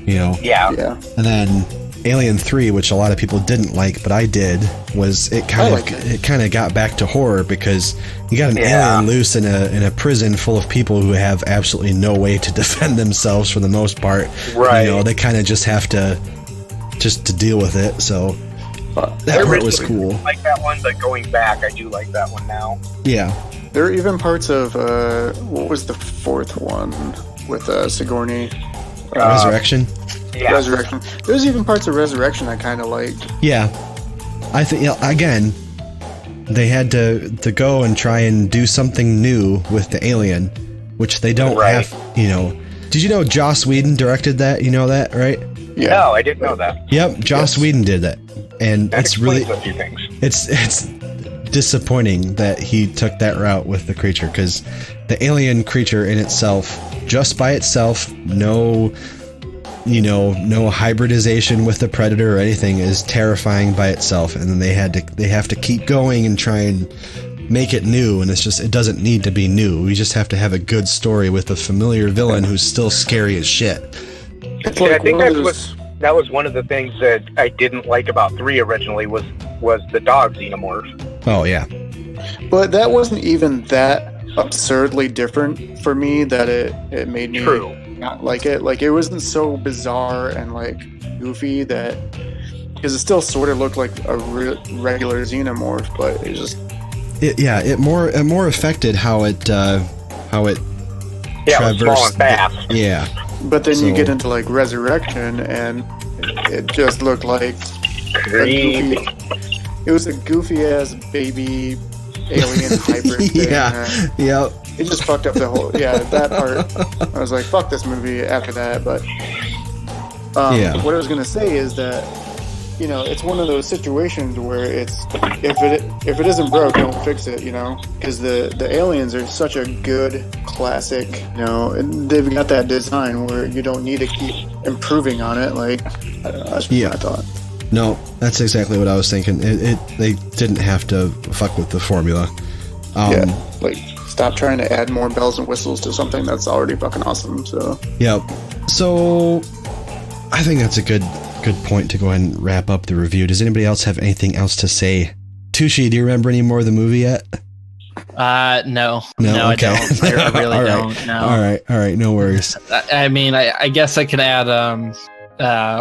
you know. Yeah. And then Alien 3, which a lot of people didn't like, but I did, was it kind of got back to horror because you got an alien loose in a prison full of people who have absolutely no way to defend themselves for the most part. Right. You know, they kind of just have to deal with it. So that part was cool. I like that one, but going back, I do like that one now. Yeah. There are even parts of what was the fourth one with Sigourney? Resurrection. Yeah. Resurrection. There's even parts of Resurrection I kind of liked. Yeah, I think again, they had to go and try and do something new with the alien, which they don't have. You know, did you know Joss Whedon directed that? You know that, right? Yeah. No, I didn't know that. Yep, Joss Whedon did that, and that it's really a few things. It's disappointing that he took that route with the creature, because the alien creature in itself, just by itself, no hybridization with the predator or anything, is terrifying by itself. And then they have to keep going and try and make it new, and it doesn't need to be new. We just have to have a good story with a familiar villain who's still scary as shit. I think that was one of the things that I didn't like about 3 originally was the dog xenomorph. Oh yeah. But that wasn't even that absurdly different for me that it made me not like it. Like, it wasn't so bizarre and like goofy that, because it still sort of looked like a regular xenomorph, but it just it more affected how it traversed. It was small and fast. Yeah. But then you get into like Resurrection, and it just looked like it was a goofy ass baby alien hybrid thing. Yeah. It just fucked up the whole. Yeah, that part. I was like, fuck this movie after that. But what I was gonna say is that, you know, it's one of those situations where it's if it isn't broke, don't fix it. You know, because the aliens are such a good classic. You know, and they've got that design where you don't need to keep improving on it. Like, I don't know, that's what I thought. No, that's exactly what I was thinking. They didn't have to fuck with the formula. Like, stop trying to add more bells and whistles to something that's already fucking awesome. So So I think that's a good point to go ahead and wrap up the review. Does anybody else have anything else to say? Tushi, do you remember any more of the movie yet? No, okay. I don't. I really don't. No. All right. No worries. I mean, I guess I could add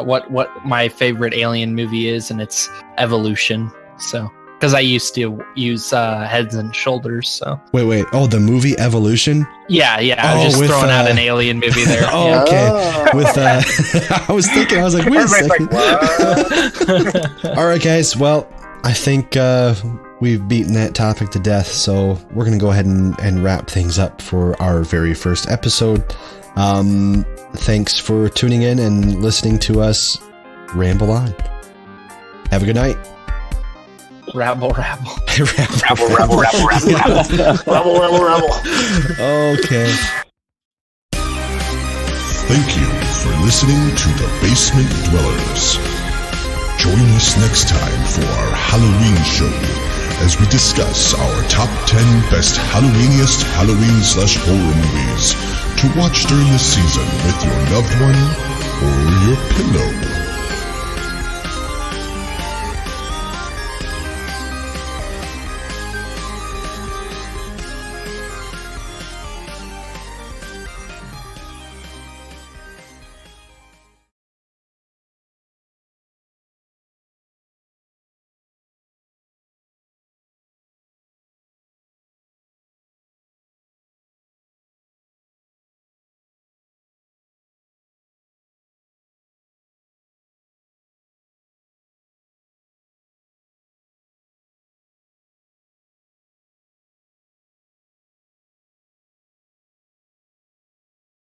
what my favorite Alien movie is, and it's Evolution. So, because I used to use Heads and Shoulders. So wait. Oh, the movie Evolution? Yeah. I was just throwing out an Alien movie there. Okay. With I was thinking, I was like, wait a second. All right, guys. Well, I think we've beaten that topic to death, so we're gonna go ahead and wrap things up for our very first episode. Thanks for tuning in and listening to us ramble on. Have a good night. Rabble. Rabble. Okay. Thank you for listening to The Basement Dwellers. Join us next time for our Halloween show as we discuss our top 10 best Halloweeniest Halloween/horror movies to watch during the season with your loved one or your pillow.